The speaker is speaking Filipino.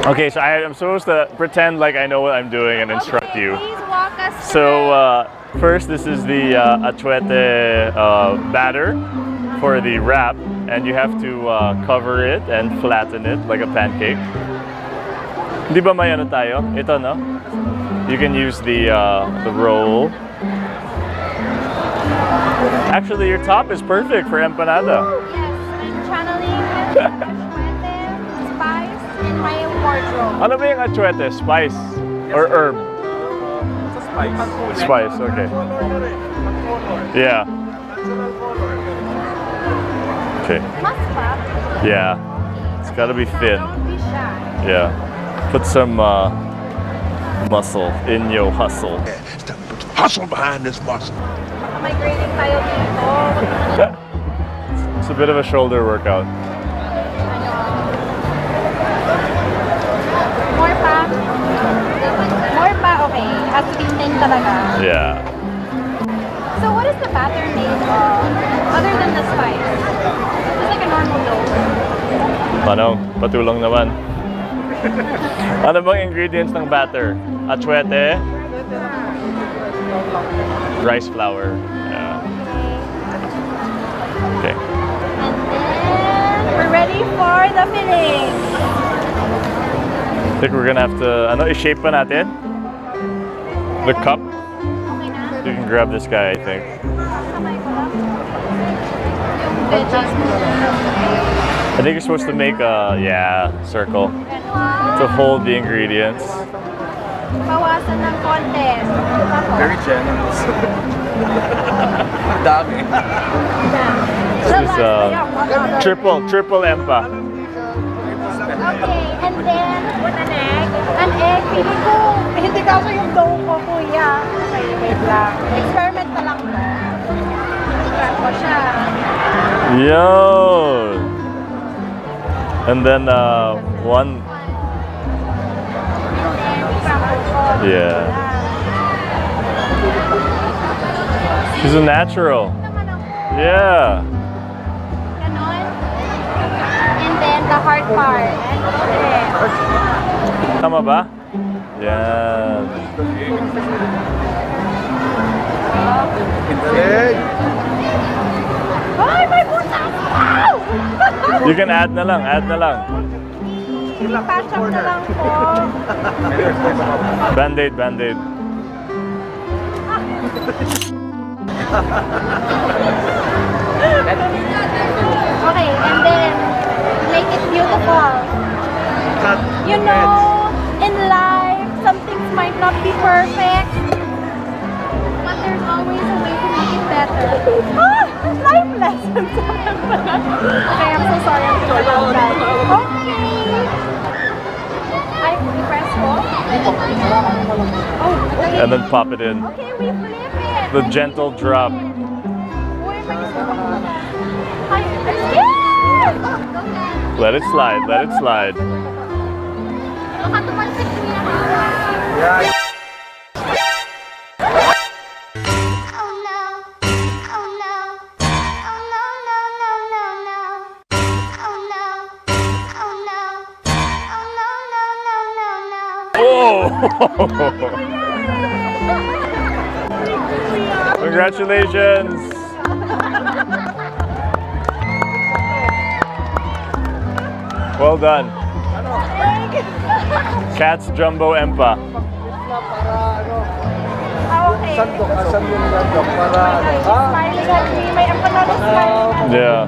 Okay, so I'm supposed to pretend like I know what I'm doing and instruct you. Please walk us through. So first, this is the atuete batter for the wrap, and you have to cover it and flatten it like a pancake. Di ba may ano tayo? Ito, no? You can use the roll. Actually, your top is perfect for empanada. Yes, I'm channeling spice in my wardrobe. Ano ba yung atuete? Spice? Or herb? Spice. Spice, okay. Yeah. Okay. Maspa. Yeah. It's gotta be thin. Don't be shy. Yeah. Put some muscle in your hustle. Hustle behind this muscle. May grading tayo dito. It's a bit of a shoulder workout. More pa? More pa? Okay. Has to be thin talaga. Yeah. So what is the batter made of? Other than the spice? It's like a normal dough. Ano? Patulong naman. Ano bang ingredients ng batter? Atuete? Rice flour. Yeah. Okay. And then we're ready for the filling. I think we're gonna have to, i-shape pa natin? The cup? Okay na? You can grab this guy, I think. Kamay ko lang. Yung veggies mo. I think you're supposed to make a, circle to hold the ingredients. Bawasan ng konti. Very generous. Dami. This is triple empa. Okay, and then what an egg? An egg, feeling ko, hindi kasi yung dough ko, kuya. Okay, wait lang. Experiment na lang to. Grab ko siya. Yo! And then one. And then, crumble ko. Yeah. She's a natural. Naman ako. Yeah. Ganon. And then, the hard part. Okay. Tama ba? Yeah. Hey! Ay, may butas! Wow! You can add na lang, add na lang. Patch up na lang po. Band-aid, band-aid. Okay, and then make it beautiful. You know, in life, some things might not be perfect, but there's always a way to make it better. Ah, life lessons. Okay, I'm so sorry I'm so about that. Okay. I press ko. Oh, okay. And then pop it in. Okay, we flip it. The gentle drop. Uy, may I'm scared! Let it slide, let it slide. Baka tumalsik mo yan. Yeah. Oh! Congratulations! Well done. Cat's Jumbo Empa. Okay. Sandok, asan yung sandok para Okay, smiling at me. May empanada smiling at me. Yeah.